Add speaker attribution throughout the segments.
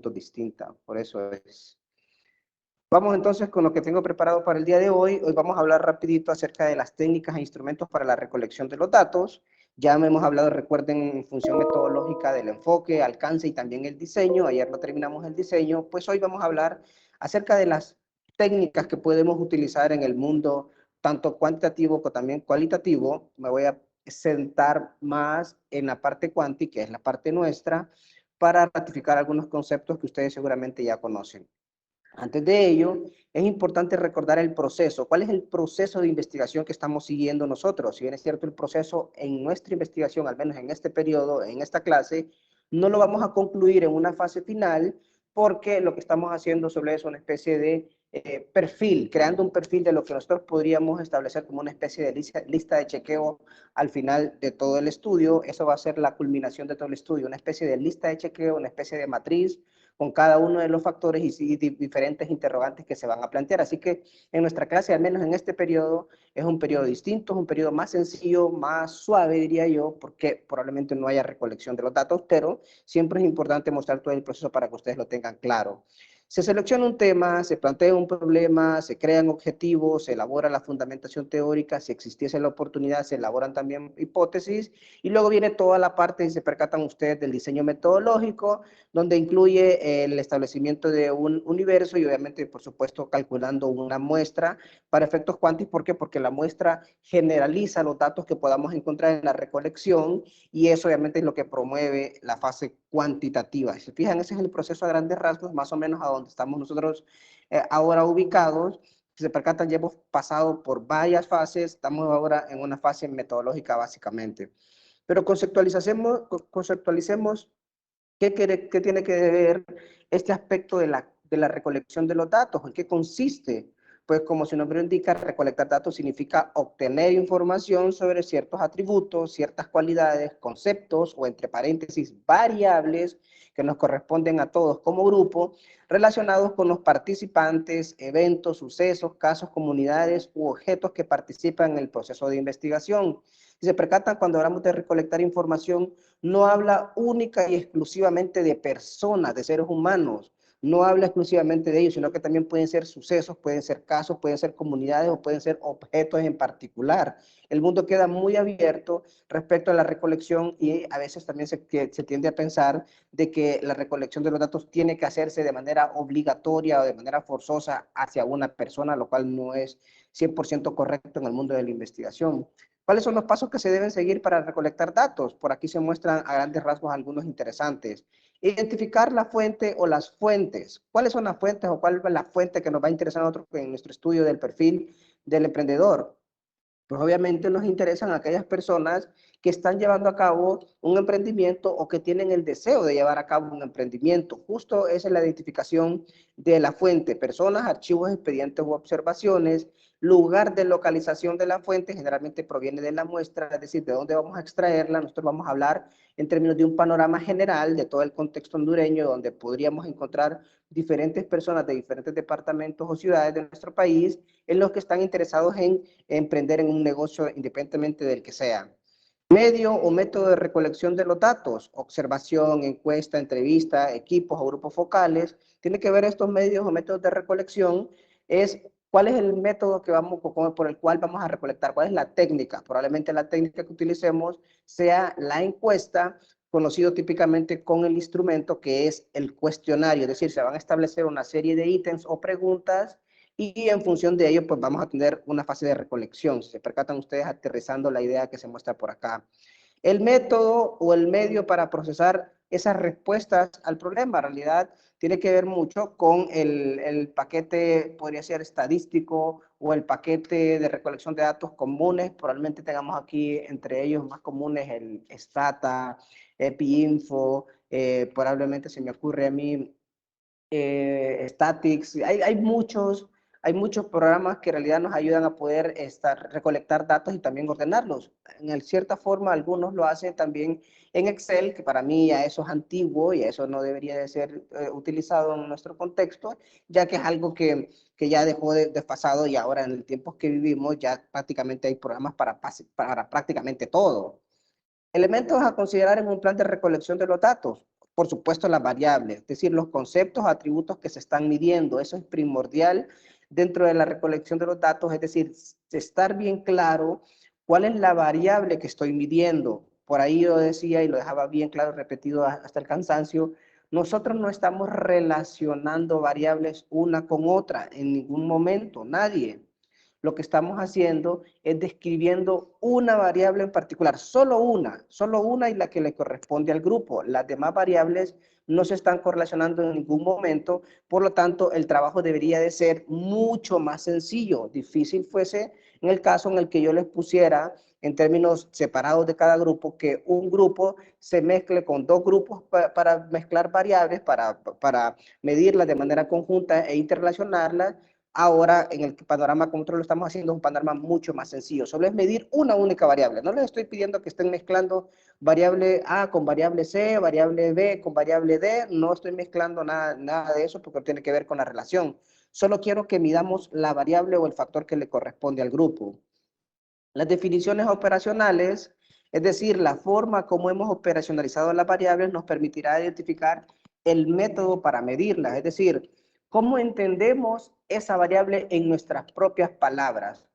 Speaker 1: distinta, por eso es. Vamos entonces con lo que tengo preparado para el día de hoy. Hoy vamos a hablar rapidito acerca de las técnicas e instrumentos para la recolección de los datos. Ya hemos hablado, recuerden, en función metodológica del enfoque, alcance y también el diseño. Ayer no terminamos el diseño, pues hoy vamos a hablar acerca de las técnicas que podemos utilizar en el mundo, tanto cuantitativo como también cualitativo. Me voy a sentar más en la parte cuanti, que es la parte nuestra, para ratificar algunos conceptos que ustedes seguramente ya conocen. Antes de ello, es importante recordar el proceso. ¿Cuál es el proceso de investigación que estamos siguiendo nosotros? Si bien es cierto el proceso en nuestra investigación, al menos en este periodo, en esta clase, no lo vamos a concluir en una fase final porque lo que estamos haciendo sobre eso es una especie de perfil, creando un perfil de lo que nosotros podríamos establecer como una especie de lista de chequeo al final de todo el estudio. Eso va a ser la culminación de todo el estudio, una especie de lista de chequeo, una especie de matriz con cada uno de los factores y diferentes interrogantes que se van a plantear. Así que en nuestra clase, al menos en este periodo, es un periodo distinto, es un periodo más sencillo, más suave, diría yo, porque probablemente no haya recolección de los datos, pero siempre es importante mostrar todo el proceso para que ustedes lo tengan claro. Se selecciona un tema, se plantea un problema, se crean objetivos, se elabora la fundamentación teórica, si existiese la oportunidad, se elaboran también hipótesis, y luego viene toda la parte, y se percatan ustedes, del diseño metodológico, donde incluye el establecimiento de un universo y obviamente, por supuesto, calculando una muestra para efectos cuánticos. ¿Por qué? Porque la muestra generaliza los datos que podamos encontrar en la recolección y eso obviamente es lo que promueve la fase cuantitativa. Si se fijan, ese es el proceso a grandes rasgos, más o menos a donde estamos nosotros ahora ubicados. Si se percatan, ya hemos pasado por varias fases, estamos ahora en una fase metodológica básicamente. Pero conceptualicemos ¿qué tiene que ver este aspecto de la recolección de los datos? ¿En qué consiste? Pues como su nombre indica, recolectar datos significa obtener información sobre ciertos atributos, ciertas cualidades, conceptos o entre paréntesis variables que nos corresponden a todos como grupo, relacionados con los participantes, eventos, sucesos, casos, comunidades u objetos que participan en el proceso de investigación. Si se percatan, cuando hablamos de recolectar información, no habla única y exclusivamente de personas, de seres humanos, no habla exclusivamente de ellos, sino que también pueden ser sucesos, pueden ser casos, pueden ser comunidades o pueden ser objetos en particular. El mundo queda muy abierto respecto a la recolección y a veces también se tiende a pensar de que la recolección de los datos tiene que hacerse de manera obligatoria o de manera forzosa hacia una persona, lo cual no es 100% correcto en el mundo de la investigación. ¿Cuáles son los pasos que se deben seguir para recolectar datos? Por aquí se muestran a grandes rasgos algunos interesantes. Identificar la fuente o las fuentes. ¿Cuáles son las fuentes o cuál es la fuente que nos va a interesar a nosotros en nuestro estudio del perfil del emprendedor? Pues obviamente nos interesan aquellas personas que están llevando a cabo un emprendimiento o que tienen el deseo de llevar a cabo un emprendimiento. Justo esa es la identificación de la fuente: personas, archivos, expedientes u observaciones. Lugar de localización de la fuente generalmente proviene de la muestra, es decir, de dónde vamos a extraerla. Nosotros vamos a hablar en términos de un panorama general de todo el contexto hondureño, donde podríamos encontrar diferentes personas de diferentes departamentos o ciudades de nuestro país en los que están interesados en emprender en un negocio independientemente del que sea. Medio o método de recolección de los datos: observación, encuesta, entrevista, equipos o grupos focales. Tiene que ver estos medios o métodos de recolección, es cuál es el método que por el cual vamos a recolectar, cuál es la técnica. Probablemente la técnica que utilicemos sea la encuesta, conocido típicamente con el instrumento que es el cuestionario, es decir, se van a establecer una serie de ítems o preguntas y en función de ello, pues vamos a tener una fase de recolección. Si se percatan ustedes aterrizando la idea que se muestra por acá. El método o el medio para procesar esas respuestas al problema, en realidad, tiene que ver mucho con el paquete, podría ser estadístico, o el paquete de recolección de datos comunes. Probablemente tengamos aquí entre ellos más comunes el Stata, EpiInfo, probablemente se me ocurre a mí Statics. Hay muchos programas que en realidad nos ayudan a poder recolectar datos y también ordenarlos. En cierta forma, algunos lo hacen también en Excel, que para mí ya eso es antiguo y eso no debería de ser utilizado en nuestro contexto, ya que es algo que ya dejó de desfasado y ahora en el tiempo que vivimos ya prácticamente hay programas para prácticamente todo. Elementos a considerar en un plan de recolección de los datos. por supuesto, las variables, es decir, los conceptos, atributos que se están midiendo. Eso es primordial dentro de la recolección de los datos, es decir, estar bien claro cuál es la variable que estoy midiendo. Por ahí yo decía, y lo dejaba bien claro, repetido hasta el cansancio, nosotros no estamos relacionando variables una con otra en ningún momento, nadie. Lo que estamos haciendo es describiendo una variable en particular, solo una y la que le corresponde al grupo. Las demás variables no se están correlacionando en ningún momento, por lo tanto, el trabajo debería de ser mucho más sencillo. Difícil fuese en el caso en el que yo les pusiera en términos separados de cada grupo, que un grupo se mezcle con dos grupos para mezclar variables, para medirlas de manera conjunta e interrelacionarlas. Ahora, en el panorama como nosotros lo estamos haciendo, es un panorama mucho más sencillo. Solo es medir una única variable. No les estoy pidiendo que estén mezclando variable A con variable C, variable B con variable D. No estoy mezclando nada de eso porque tiene que ver con la relación. Solo quiero que midamos la variable o el factor que le corresponde al grupo. Las definiciones operacionales, es decir, la forma como hemos operacionalizado las variables, nos permitirá identificar el método para medirlas, es decir, cómo entendemos esa variable en nuestras propias palabras,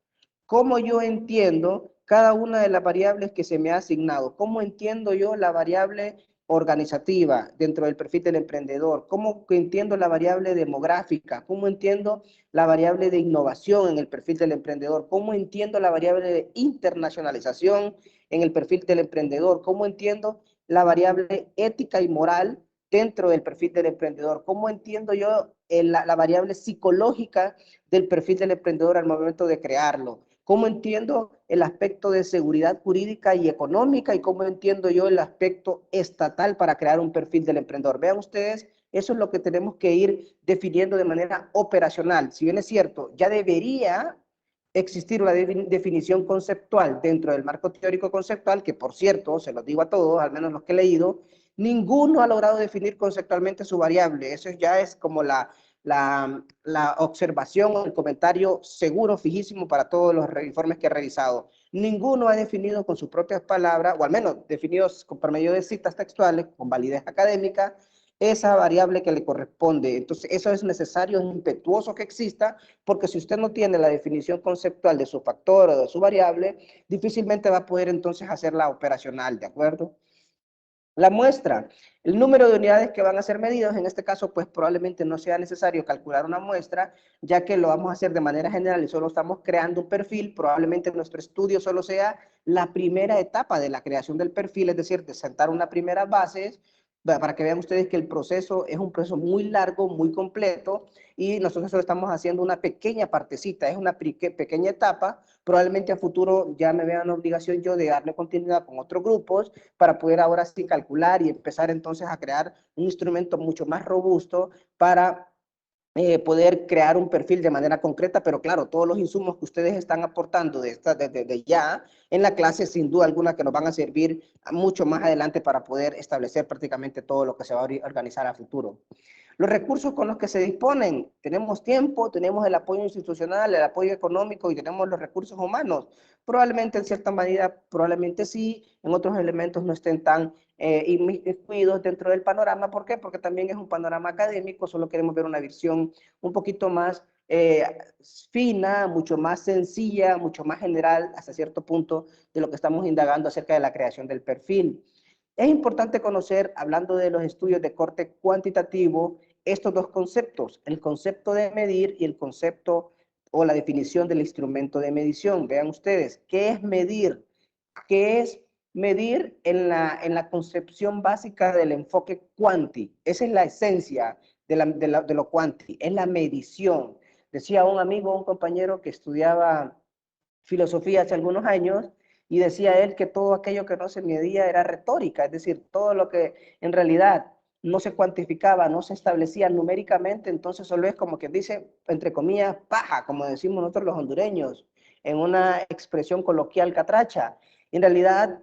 Speaker 1: cómo yo entiendo cada una de las variables que se me ha asignado, cómo entiendo yo la variable organizativa dentro del perfil del emprendedor, cómo entiendo la variable demográfica, cómo entiendo la variable de innovación en el perfil del emprendedor, cómo entiendo la variable de internacionalización en el perfil del emprendedor, cómo entiendo la variable ética y moral dentro del perfil del emprendedor, cómo entiendo yo la variable psicológica del perfil del emprendedor al momento de crearlo, cómo entiendo el aspecto de seguridad jurídica y económica y cómo entiendo yo el aspecto estatal para crear un perfil del emprendedor. Vean ustedes, eso es lo que tenemos que ir definiendo de manera operacional. Si bien es cierto, ya debería existir una definición conceptual dentro del marco teórico conceptual, que por cierto, se los digo a todos, al menos los que he leído, ninguno ha logrado definir conceptualmente su variable. Eso ya es como la observación o el comentario seguro, fijísimo para todos los informes que he revisado. Ninguno ha definido con sus propias palabras, o al menos definidos por medio de citas textuales, con validez académica, esa variable que le corresponde. Entonces, eso es necesario, es impetuoso que exista, porque si usted no tiene la definición conceptual de su factor o de su variable, difícilmente va a poder entonces hacerla operacional, ¿de acuerdo? La muestra, el número de unidades que van a ser medidas, en este caso, pues probablemente no sea necesario calcular una muestra, ya que lo vamos a hacer de manera general y solo estamos creando un perfil. Probablemente nuestro estudio solo sea la primera etapa de la creación del perfil, es decir, de sentar una primera base, para que vean ustedes que el proceso es un proceso muy largo, muy completo, y nosotros solo estamos haciendo una pequeña partecita, es una pequeña etapa. Probablemente a futuro ya me vea una obligación yo de darle continuidad con otros grupos para poder ahora sí calcular y empezar entonces a crear un instrumento mucho más robusto para poder crear un perfil de manera concreta, pero claro, todos los insumos que ustedes están aportando desde ya en la clase, sin duda alguna que nos van a servir mucho más adelante para poder establecer prácticamente todo lo que se va a organizar a futuro. Los recursos con los que se disponen, tenemos tiempo, tenemos el apoyo institucional, el apoyo económico y tenemos los recursos humanos. Probablemente en cierta medida, probablemente sí, en otros elementos no estén tan inmiscuidos dentro del panorama. ¿Por qué? Porque también es un panorama académico, solo queremos ver una visión un poquito más fina, mucho más sencilla, mucho más general hasta cierto punto de lo que estamos indagando acerca de la creación del perfil. Es importante conocer, hablando de los estudios de corte cuantitativo, estos dos conceptos, el concepto de medir y el concepto o la definición del instrumento de medición. Vean ustedes, ¿qué es medir? ¿Qué es medir en la concepción básica del enfoque cuanti? Esa es la esencia de lo cuanti, es la medición. Decía un amigo, un compañero que estudiaba filosofía hace algunos años, y decía él que todo aquello que no se medía era retórica, es decir, todo lo que en realidad no se cuantificaba, no se establecía numéricamente, entonces solo es como que dice, entre comillas, paja, como decimos nosotros los hondureños, en una expresión coloquial catracha. En realidad,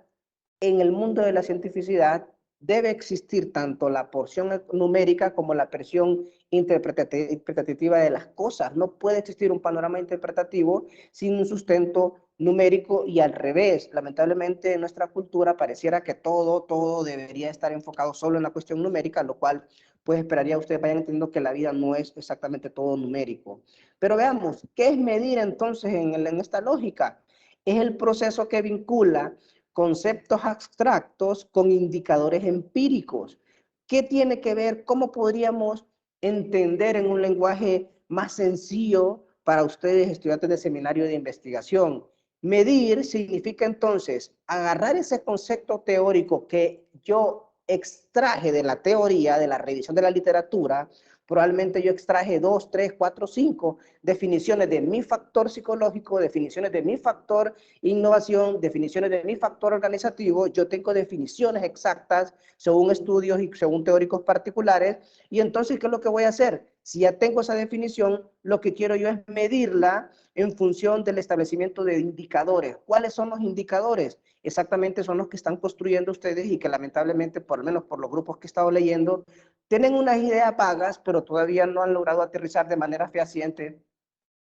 Speaker 1: en el mundo de la cientificidad debe existir tanto la porción numérica como la porción interpretativa de las cosas. No puede existir un panorama interpretativo sin un sustento numérico y al revés. Lamentablemente en nuestra cultura pareciera que todo debería estar enfocado solo en la cuestión numérica, lo cual pues esperaría ustedes vayan entendiendo que la vida no es exactamente todo numérico. Pero veamos, ¿qué es medir entonces en esta lógica? Es el proceso que vincula conceptos abstractos con indicadores empíricos. ¿Qué tiene que ver? ¿Cómo podríamos entender en un lenguaje más sencillo para ustedes, estudiantes de seminario de investigación? Medir significa entonces agarrar ese concepto teórico que yo extraje de la teoría, de la revisión de la literatura. Probablemente yo extraje 2, 3, 4, 5 definiciones de mi factor psicológico, definiciones de mi factor innovación, definiciones de mi factor organizativo. Yo tengo definiciones exactas según estudios y según teóricos particulares. Y entonces, ¿qué es lo que voy a hacer? Si ya tengo esa definición, lo que quiero yo es medirla en función del establecimiento de indicadores. ¿Cuáles son los indicadores? Exactamente son los que están construyendo ustedes y que lamentablemente, por lo menos por los grupos que he estado leyendo, tienen unas ideas vagas, pero todavía no han logrado aterrizar de manera fehaciente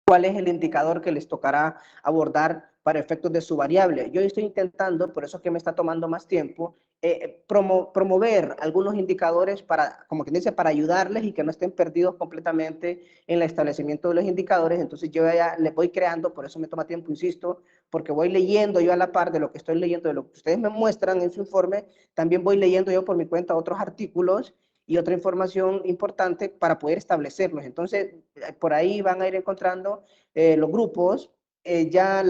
Speaker 1: cuál es el indicador que les tocará abordar para efectos de su variable. Yo estoy intentando, por eso que me está tomando más tiempo, promover algunos indicadores para, como quien dice, para ayudarles y que no estén perdidos completamente en el establecimiento de los indicadores. Entonces yo ya les voy creando, por eso me toma tiempo, insisto, porque voy leyendo yo a la par de lo que estoy leyendo, de lo que ustedes me muestran en su informe, también voy leyendo yo por mi cuenta otros artículos y otra información importante para poder establecerlos. Entonces, por ahí van a ir encontrando los grupos, ya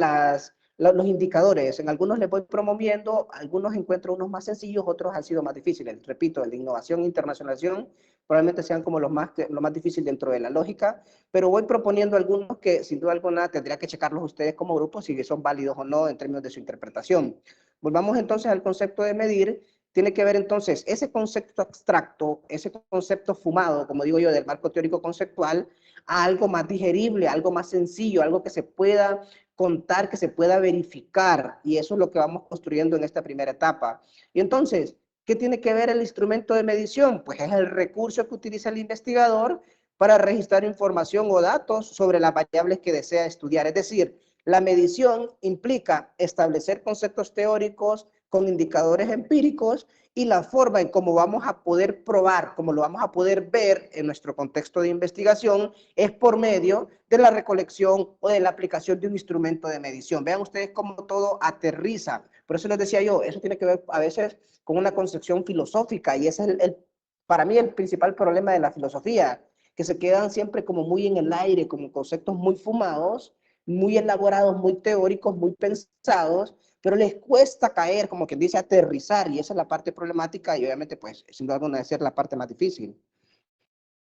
Speaker 1: los indicadores. En algunos les voy promoviendo, algunos encuentro unos más sencillos, otros han sido más difíciles. Repito, el de innovación e internacionalización probablemente sean como lo más difícil dentro de la lógica, pero voy proponiendo algunos que sin duda alguna tendría que checarlos ustedes como grupo si son válidos o no en términos de su interpretación. Volvamos entonces al concepto de medir. Tiene que ver entonces ese concepto abstracto, ese concepto fumado, como digo yo, del marco teórico conceptual, a algo más digerible, algo más sencillo, algo que se pueda contar, que se pueda verificar, y eso es lo que vamos construyendo en esta primera etapa. Y entonces, ¿qué tiene que ver el instrumento de medición? Pues es el recurso que utiliza el investigador para registrar información o datos sobre las variables que desea estudiar. Es decir, la medición implica establecer conceptos teóricos con indicadores empíricos y la forma en cómo vamos a poder probar, cómo lo vamos a poder ver en nuestro contexto de investigación, es por medio de la recolección o de la aplicación de un instrumento de medición. Vean ustedes cómo todo aterriza. Por eso les decía yo, eso tiene que ver a veces con una concepción filosófica y ese es para mí el principal problema de la filosofía, que se quedan siempre como muy en el aire, como conceptos muy fumados, muy elaborados, muy teóricos, muy pensados, pero les cuesta caer, como quien dice, aterrizar, y esa es la parte problemática y obviamente, pues, sin duda alguna, debe ser la parte más difícil.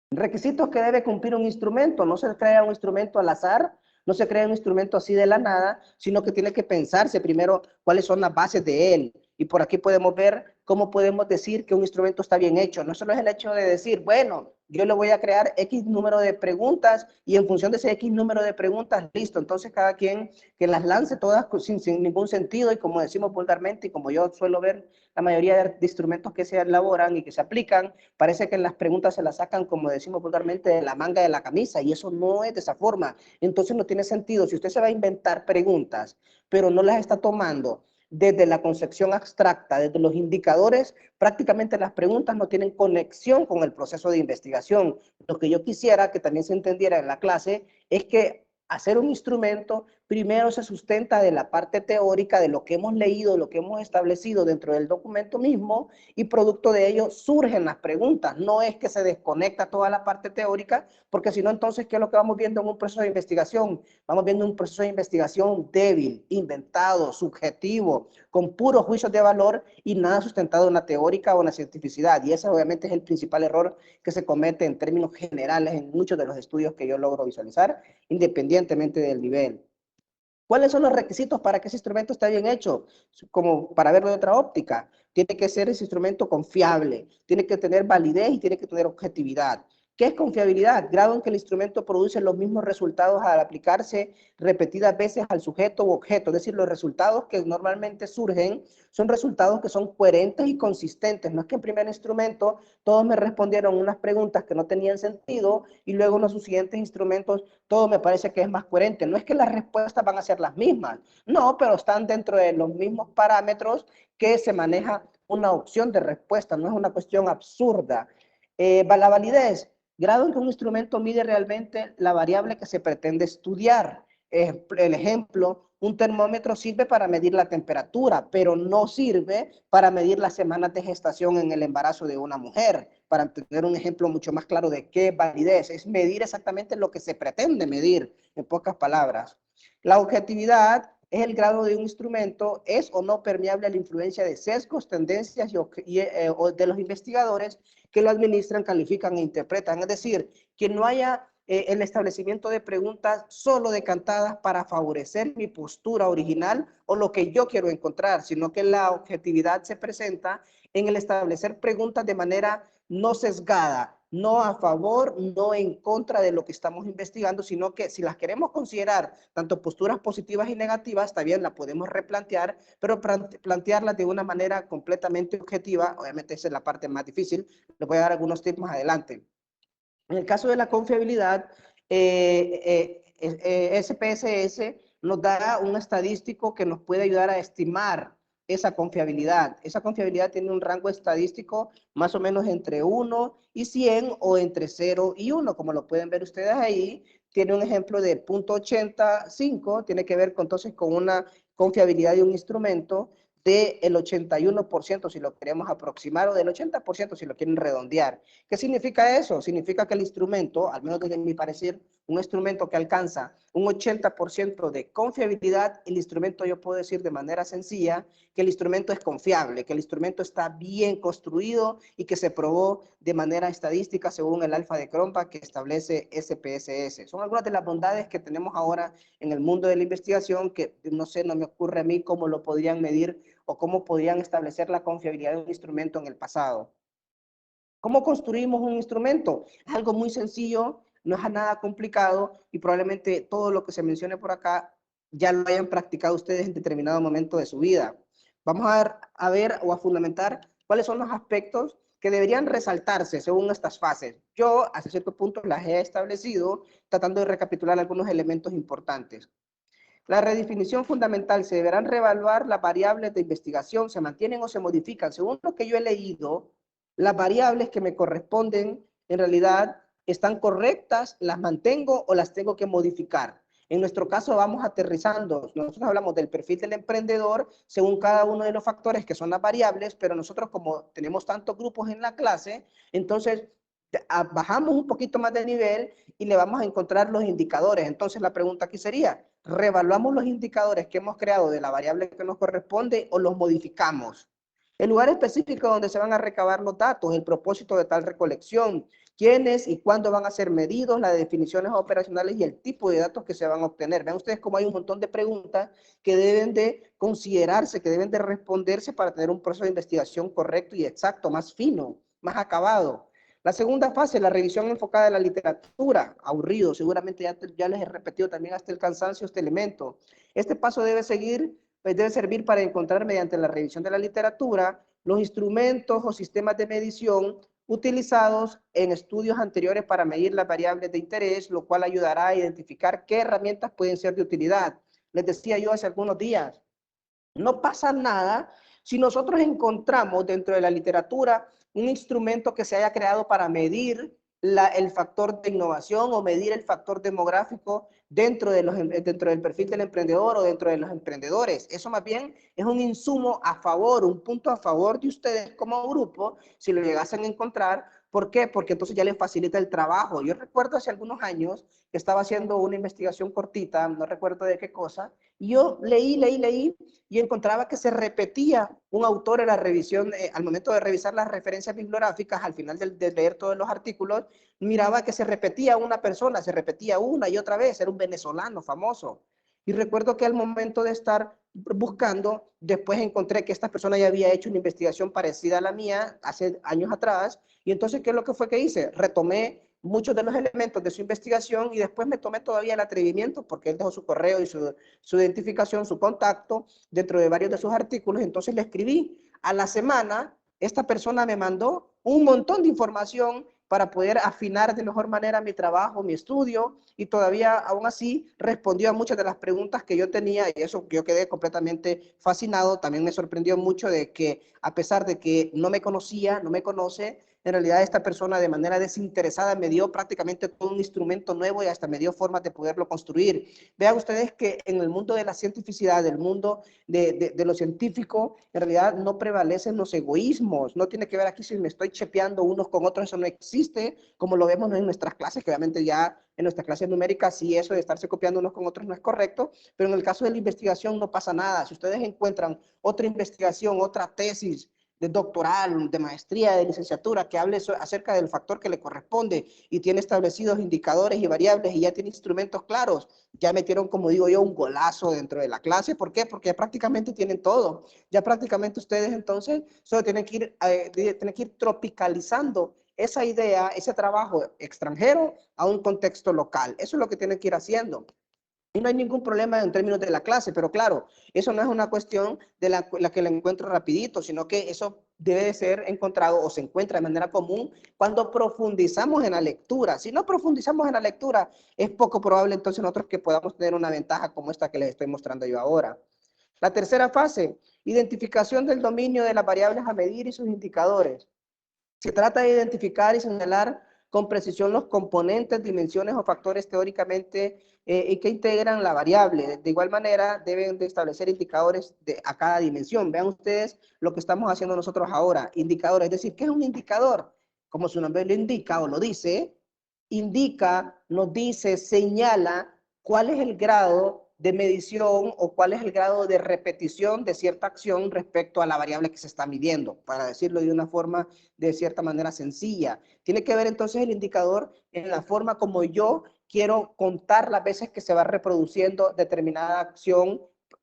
Speaker 1: Requisitos que debe cumplir un instrumento. No se crea un instrumento al azar, no se crea un instrumento así de la nada, sino que tiene que pensarse primero cuáles son las bases de él. Y por aquí podemos ver cómo podemos decir que un instrumento está bien hecho. No solo es el hecho de decir, bueno, yo le voy a crear X número de preguntas y en función de ese X número de preguntas, listo. Entonces cada quien que las lance todas sin ningún sentido y como decimos vulgarmente y como yo suelo ver la mayoría de instrumentos que se elaboran y que se aplican, parece que las preguntas se las sacan, como decimos vulgarmente, de la manga de la camisa y eso no es de esa forma. Entonces no tiene sentido. Si usted se va a inventar preguntas, pero no las está tomando desde la concepción abstracta, desde los indicadores, prácticamente las preguntas no tienen conexión con el proceso de investigación. Lo que yo quisiera que también se entendiera en la clase es que hacer un instrumento primero se sustenta de la parte teórica, de lo que hemos leído, lo que hemos establecido dentro del documento mismo, y producto de ello surgen las preguntas. No es que se desconecta toda la parte teórica, porque si no, entonces, ¿qué es lo que vamos viendo en un proceso de investigación? Vamos viendo un proceso de investigación débil, inventado, subjetivo, con puros juicios de valor y nada sustentado en la teórica o en la cientificidad. Y ese obviamente es el principal error que se comete en términos generales en muchos de los estudios que yo logro visualizar, independientemente del nivel. ¿Cuáles son los requisitos para que ese instrumento esté bien hecho? Como para verlo de otra óptica. Tiene que ser ese instrumento confiable, tiene que tener validez y tiene que tener objetividad. ¿Qué es confiabilidad? Grado en que el instrumento produce los mismos resultados al aplicarse repetidas veces al sujeto u objeto. Es decir, los resultados que normalmente surgen son resultados que son coherentes y consistentes. No es que en primer instrumento todos me respondieron unas preguntas que no tenían sentido y luego en los siguientes instrumentos todo me parece que es más coherente. No es que las respuestas van a ser las mismas, no, pero están dentro de los mismos parámetros que se maneja una opción de respuesta. No es una cuestión absurda. La validez. Grado en que un instrumento mide realmente la variable que se pretende estudiar. El ejemplo, un termómetro sirve para medir la temperatura, pero no sirve para medir las semanas de gestación en el embarazo de una mujer. Para tener un ejemplo mucho más claro de qué validez, es medir exactamente lo que se pretende medir, en pocas palabras. La objetividad es el grado de un instrumento, es o no permeable a la influencia de sesgos, tendencias o de los investigadores que lo administran, califican e interpretan. Es decir, que no haya el establecimiento de preguntas solo decantadas para favorecer mi postura original o lo que yo quiero encontrar, sino que la objetividad se presenta en el establecer preguntas de manera no sesgada, no a favor, no en contra de lo que estamos investigando, sino que si las queremos considerar tanto posturas positivas y negativas, también la podemos replantear, pero plantearlas de una manera completamente objetiva. Obviamente esa es la parte más difícil, les voy a dar algunos tips más adelante. En el caso de la confiabilidad, SPSS nos da un estadístico que nos puede ayudar a estimar esa confiabilidad. Esa confiabilidad tiene un rango estadístico más o menos entre 1 y 100 o entre 0 y 1, como lo pueden ver ustedes ahí. Tiene un ejemplo de 0.85, tiene que ver entonces con una confiabilidad de un instrumento del 81% si lo queremos aproximar o del 80% si lo quieren redondear. ¿Qué significa eso? Significa que el instrumento, al menos desde mi parecer, un instrumento que alcanza un 80% de confiabilidad, el instrumento yo puedo decir de manera sencilla que el instrumento es confiable, que el instrumento está bien construido y que se probó de manera estadística según el alfa de Cronbach que establece SPSS. Son algunas de las bondades que tenemos ahora en el mundo de la investigación que no sé, no me ocurre a mí cómo lo podrían medir o cómo podrían establecer la confiabilidad de un instrumento en el pasado. ¿Cómo construimos un instrumento? Es algo muy sencillo, no es nada complicado y probablemente todo lo que se mencione por acá ya lo hayan practicado ustedes en determinado momento de su vida. Vamos a ver o a fundamentar cuáles son los aspectos que deberían resaltarse según estas fases. Yo, hasta cierto punto, las he establecido tratando de recapitular algunos elementos importantes. La redefinición fundamental, se deberán reevaluar las variables de investigación, se mantienen o se modifican. Según lo que yo he leído, las variables que me corresponden en realidad están correctas, las mantengo o las tengo que modificar. En nuestro caso vamos aterrizando, nosotros hablamos del perfil del emprendedor según cada uno de los factores que son las variables, pero nosotros como tenemos tantos grupos en la clase, entonces bajamos un poquito más de nivel y le vamos a encontrar los indicadores. Entonces la pregunta aquí sería, ¿reevaluamos los indicadores que hemos creado de la variable que nos corresponde o los modificamos? El lugar específico donde se van a recabar los datos, el propósito de tal recolección, quiénes y cuándo van a ser medidos, las definiciones operacionales y el tipo de datos que se van a obtener. Vean ustedes cómo hay un montón de preguntas que deben de considerarse, que deben de responderse para tener un proceso de investigación correcto y exacto, más fino, más acabado. La segunda fase, la revisión enfocada en la literatura, aburrido, seguramente ya les he repetido también hasta el cansancio este elemento. Este paso debe servir para encontrar mediante la revisión de la literatura los instrumentos o sistemas de medición utilizados en estudios anteriores para medir las variables de interés, lo cual ayudará a identificar qué herramientas pueden ser de utilidad. Les decía yo hace algunos días, no pasa nada si nosotros encontramos dentro de la literatura un instrumento que se haya creado para medir el factor de innovación o medir el factor demográfico dentro del perfil del emprendedor o dentro de los emprendedores. Eso más bien es un insumo a favor, un punto a favor de ustedes como grupo, si lo llegasen a encontrar. ¿Por qué? Porque entonces ya les facilita el trabajo. Yo recuerdo hace algunos años que estaba haciendo una investigación cortita, no recuerdo de qué cosa, y yo leí, y encontraba que se repetía un autor en la revisión, al momento de revisar las referencias bibliográficas, al final de leer todos los artículos, miraba que se repetía una persona, se repetía una y otra vez, era un venezolano famoso. Y recuerdo que al momento de estar buscando, después encontré que esta persona ya había hecho una investigación parecida a la mía hace años atrás, y entonces, ¿qué es lo que fue que hice? Retomé muchos de los elementos de su investigación y después me tomé todavía el atrevimiento, porque él dejó su correo y su identificación, su contacto dentro de varios de sus artículos, entonces le escribí. A la semana, esta persona me mandó un montón de información para poder afinar de mejor manera mi trabajo, mi estudio, y todavía aún así respondió a muchas de las preguntas que yo tenía, y eso yo quedé completamente fascinado. También me sorprendió mucho de que, a pesar de que no me conocía, no me conoce, en realidad esta persona de manera desinteresada me dio prácticamente todo un instrumento nuevo y hasta me dio formas de poderlo construir. Vean ustedes que en el mundo de la cientificidad, del mundo de lo científico, en realidad no prevalecen los egoísmos. No tiene que ver aquí si me estoy chepeando unos con otros, eso no existe, como lo vemos en nuestras clases, que obviamente ya en nuestras clases numéricas sí, eso de estarse copiando unos con otros no es correcto, pero en el caso de la investigación no pasa nada. Si ustedes encuentran otra investigación, otra tesis de doctoral, de maestría, de licenciatura, que hable acerca del factor que le corresponde y tiene establecidos indicadores y variables y ya tiene instrumentos claros, ya metieron, como digo yo, un golazo dentro de la clase. ¿Por qué? Porque ya prácticamente tienen todo. Ya prácticamente ustedes entonces solo tienen que ir tropicalizando esa idea, ese trabajo extranjero a un contexto local. Eso es lo que tienen que ir haciendo. Y no hay ningún problema en términos de la clase, pero claro, eso no es una cuestión de la que la encuentro rapidito, sino que eso debe de ser encontrado o se encuentra de manera común cuando profundizamos en la lectura. Si no profundizamos en la lectura, es poco probable entonces nosotros que podamos tener una ventaja como esta que les estoy mostrando yo ahora. La tercera fase, identificación del dominio de las variables a medir y sus indicadores. Se trata de identificar y señalar con precisión los componentes, dimensiones o factores teóricamente que integran la variable. De igual manera, deben de establecer indicadores a cada dimensión. Vean ustedes lo que estamos haciendo nosotros ahora, indicadores. Es decir, ¿qué es un indicador? Como su nombre lo indica o lo dice, indica, nos dice, señala cuál es el grado de medición o cuál es el grado de repetición de cierta acción respecto a la variable que se está midiendo, para decirlo de una forma de cierta manera sencilla. Tiene que ver entonces el indicador en la forma como yo quiero contar las veces que se va reproduciendo determinada acción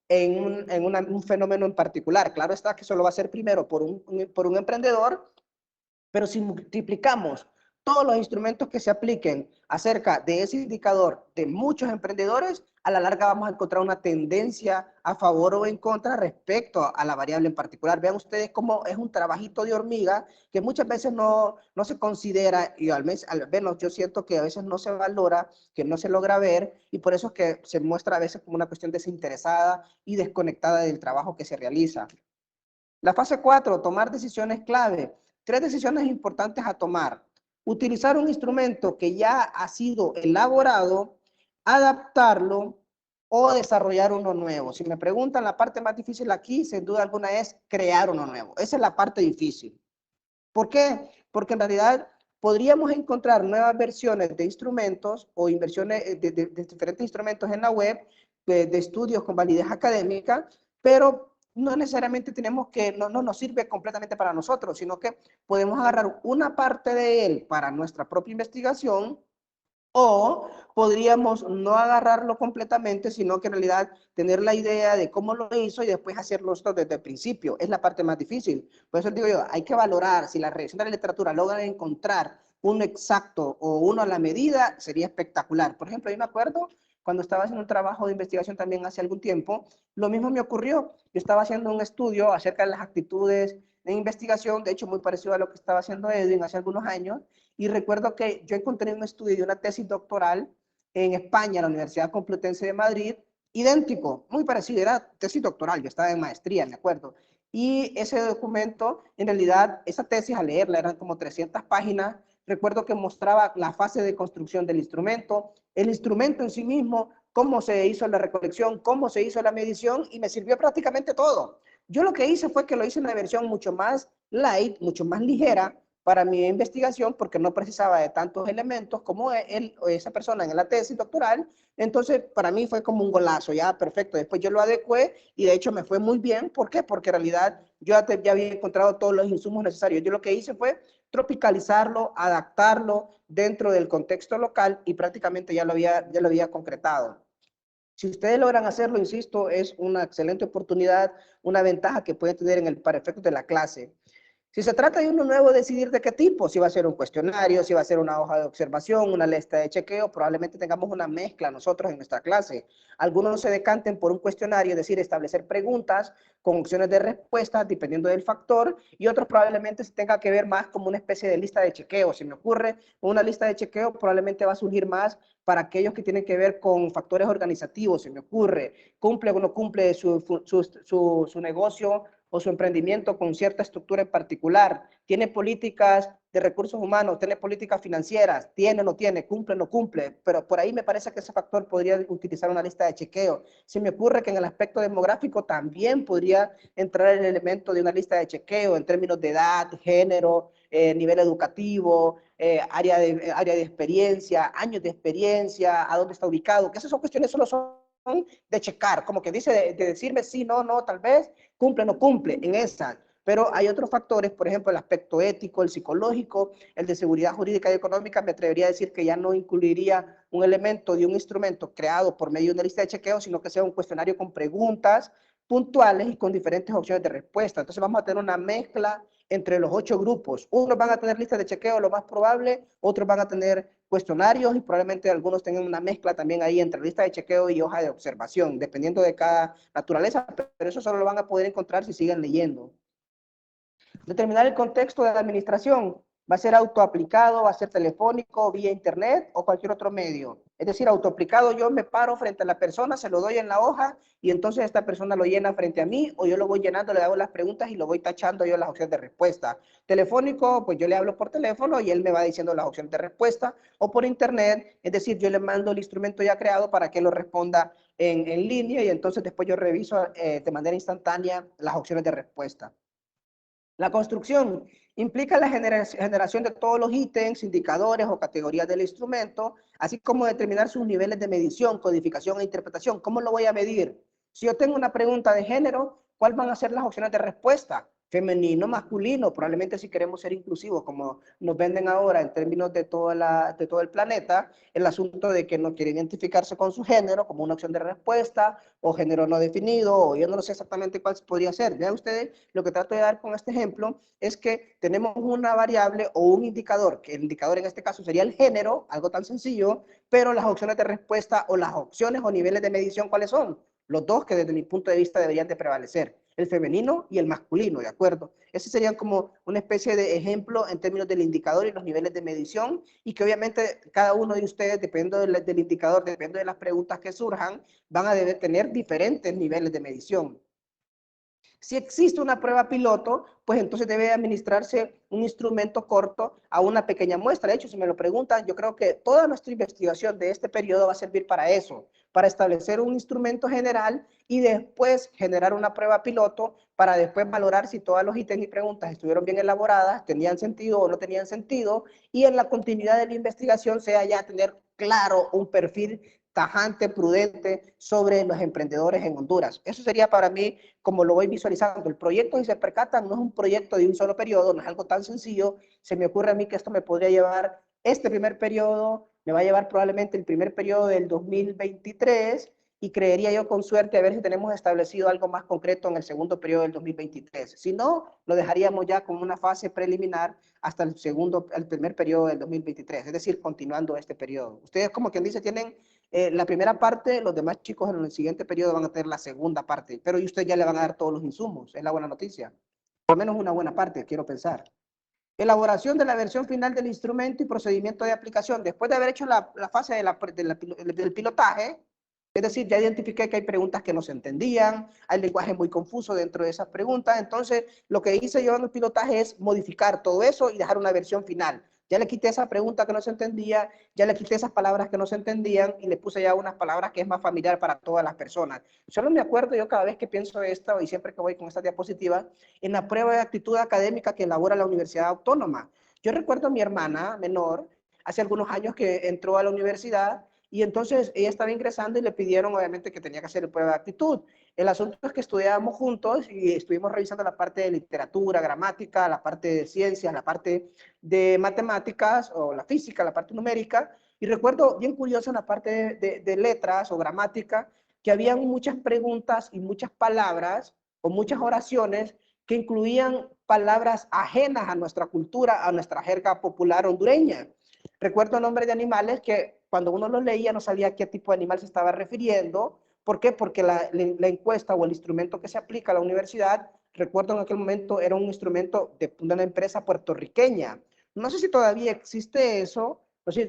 Speaker 1: en un fenómeno en particular. Claro está que eso lo va a hacer primero por un emprendedor, pero si multiplicamos todos los instrumentos que se apliquen acerca de ese indicador de muchos emprendedores, a la larga vamos a encontrar una tendencia a favor o en contra respecto a la variable en particular. Vean ustedes cómo es un trabajito de hormiga que muchas veces no se considera, y al menos yo siento que a veces no se valora, que no se logra ver, y por eso es que se muestra a veces como una cuestión desinteresada y desconectada del trabajo que se realiza. La fase 4, tomar decisiones clave. 3 decisiones importantes a tomar. Utilizar un instrumento que ya ha sido elaborado, adaptarlo o desarrollar uno nuevo. Si me preguntan, la parte más difícil aquí, sin duda alguna, es crear uno nuevo. Esa es la parte difícil. ¿Por qué? Porque en realidad podríamos encontrar nuevas versiones de instrumentos o inversiones de diferentes instrumentos en la web, de estudios con validez académica, pero no necesariamente tenemos que, no nos sirve completamente para nosotros, sino que podemos agarrar una parte de él para nuestra propia investigación, o podríamos no agarrarlo completamente, sino que en realidad tener la idea de cómo lo hizo y después hacerlo esto desde el principio. Es la parte más difícil. Por eso digo yo, hay que valorar si la revisión de la literatura logra encontrar uno exacto o uno a la medida, sería espectacular. Por ejemplo, yo me acuerdo cuando estaba haciendo un trabajo de investigación también hace algún tiempo, lo mismo me ocurrió. Yo estaba haciendo un estudio acerca de las actitudes de investigación, de hecho muy parecido a lo que estaba haciendo Edwin hace algunos años, y recuerdo que yo encontré un estudio de una tesis doctoral en España, en la Universidad Complutense de Madrid, idéntico, muy parecido, era tesis doctoral, yo estaba en maestría, me acuerdo. Y ese documento, en realidad, esa tesis al leerla, eran como 300 páginas, recuerdo que mostraba la fase de construcción del instrumento, el instrumento en sí mismo, cómo se hizo la recolección, cómo se hizo la medición, y me sirvió prácticamente todo. Yo lo que hice fue que lo hice en una versión mucho más light, mucho más ligera, para mi investigación porque no precisaba de tantos elementos como él o esa persona en la tesis doctoral. Entonces, para mí fue como un golazo, ya perfecto. Después yo lo adecué y de hecho me fue muy bien. ¿Por qué? Porque en realidad yo ya había encontrado todos los insumos necesarios. Yo lo que hice fue tropicalizarlo, adaptarlo dentro del contexto local y prácticamente ya lo había concretado. Si ustedes logran hacerlo, insisto, es una excelente oportunidad, una ventaja que pueden tener para efectos de la clase. Si se trata de uno nuevo, decidir de qué tipo, si va a ser un cuestionario, si va a ser una hoja de observación, una lista de chequeo, probablemente tengamos una mezcla nosotros en nuestra clase. Algunos se decanten por un cuestionario, es decir, establecer preguntas con opciones de respuesta dependiendo del factor, y otros probablemente se tenga que ver más como una especie de lista de chequeo. Se me ocurre, una lista de chequeo probablemente va a surgir más para aquellos que tienen que ver con factores organizativos. Se me ocurre, cumple o no cumple su negocio o su emprendimiento con cierta estructura en particular, tiene políticas de recursos humanos, tiene políticas financieras, tiene o no tiene, cumple o no cumple, pero por ahí me parece que ese factor podría utilizar una lista de chequeo. Se me ocurre que en el aspecto demográfico también podría entrar el elemento de una lista de chequeo en términos de edad, género, nivel educativo, área de experiencia, años de experiencia, a dónde está ubicado, que esas son cuestiones solo son de checar, como que dice de decirme sí, no, no, tal vez, cumple, no cumple en esa. Pero hay otros factores, por ejemplo, el aspecto ético, el psicológico, el de seguridad jurídica y económica, me atrevería a decir que ya no incluiría un elemento de un instrumento creado por medio de una lista de chequeo, sino que sea un cuestionario con preguntas puntuales y con diferentes opciones de respuesta. Entonces vamos a tener una mezcla entre los 8 grupos. Unos van a tener listas de chequeo, lo más probable, otros van a tener cuestionarios y probablemente algunos tengan una mezcla también ahí entre lista de chequeo y hoja de observación, dependiendo de cada naturaleza, pero eso solo lo van a poder encontrar si siguen leyendo. Determinar el contexto de la administración. ¿Va a ser autoaplicado, va a ser telefónico, vía internet o cualquier otro medio? Es decir, autoaplicado, yo me paro frente a la persona, se lo doy en la hoja y entonces esta persona lo llena frente a mí o yo lo voy llenando, le hago las preguntas y lo voy tachando yo las opciones de respuesta. Telefónico, pues yo le hablo por teléfono y él me va diciendo las opciones de respuesta, o por internet, es decir, yo le mando el instrumento ya creado para que lo responda en línea y entonces después yo reviso de manera instantánea las opciones de respuesta. La construcción implica la generación de todos los ítems, indicadores o categorías del instrumento, así como determinar sus niveles de medición, codificación e interpretación. ¿Cómo lo voy a medir? Si yo tengo una pregunta de género, ¿cuáles van a ser las opciones de respuesta? Femenino, masculino, probablemente si queremos ser inclusivos, como nos venden ahora en términos de todo el planeta, el asunto de que no quiere identificarse con su género como una opción de respuesta, o género no definido, o yo no sé exactamente cuál podría ser. Vean ustedes, lo que trato de dar con este ejemplo es que tenemos una variable o un indicador, que el indicador en este caso sería el género, algo tan sencillo, pero las opciones de respuesta o las opciones o niveles de medición, ¿cuáles son? Los dos que desde mi punto de vista deberían de prevalecer, el femenino y el masculino, ¿de acuerdo? Ese serían como una especie de ejemplo en términos del indicador y los niveles de medición, y que obviamente cada uno de ustedes, dependiendo del indicador, dependiendo de las preguntas que surjan, van a deber tener diferentes niveles de medición. Si existe una prueba piloto, pues entonces debe administrarse un instrumento corto a una pequeña muestra. De hecho, si me lo preguntan, yo creo que toda nuestra investigación de este periodo va a servir para eso, para establecer un instrumento general y después generar una prueba piloto para después valorar si todos los ítems y preguntas estuvieron bien elaboradas, tenían sentido o no tenían sentido, y en la continuidad de la investigación sea ya tener claro un perfil tajante, prudente sobre los emprendedores en Honduras. Eso sería para mí como lo voy visualizando. El proyecto, si se percatan, no es un proyecto de un solo periodo, no es algo tan sencillo. Se me ocurre a mí que esto me podría llevar, este primer periodo, me va a llevar probablemente el primer periodo del 2023 y creería yo con suerte a ver si tenemos establecido algo más concreto en el segundo periodo del 2023. Si no, lo dejaríamos ya como una fase preliminar hasta el primer periodo del 2023, es decir, continuando este periodo. Ustedes, como quien dice, tienen la primera parte, los demás chicos en el siguiente periodo van a tener la segunda parte, pero usted ya le van a dar todos los insumos, es la buena noticia. Por lo menos una buena parte, quiero pensar. Elaboración de la versión final del instrumento y procedimiento de aplicación. Después de haber hecho la fase del pilotaje, es decir, ya identifiqué que hay preguntas que no se entendían, hay lenguaje muy confuso dentro de esas preguntas, entonces lo que hice yo en el pilotaje es modificar todo eso y dejar una versión final. Ya le quité esa pregunta que no se entendía, ya le quité esas palabras que no se entendían y le puse ya unas palabras que es más familiar para todas las personas. Solo me acuerdo yo cada vez que pienso esto y siempre que voy con esta diapositiva, en la prueba de actitud académica que elabora la Universidad Autónoma. Yo recuerdo a mi hermana menor, hace algunos años que entró a la universidad y entonces ella estaba ingresando y le pidieron obviamente que tenía que hacer el prueba de actitud. El asunto es que estudiábamos juntos y estuvimos revisando la parte de literatura, gramática, la parte de ciencias, la parte de matemáticas o la física, la parte numérica. Y recuerdo bien curioso en la parte de letras o gramática que habían muchas preguntas y muchas palabras o muchas oraciones que incluían palabras ajenas a nuestra cultura, a nuestra jerga popular hondureña. Recuerdo nombres de animales que cuando uno los leía no sabía a qué tipo de animal se estaba refiriendo. ¿Por qué? Porque la encuesta o el instrumento que se aplica a la universidad, recuerdo en aquel momento, era un instrumento de una empresa puertorriqueña. No sé si todavía existe eso,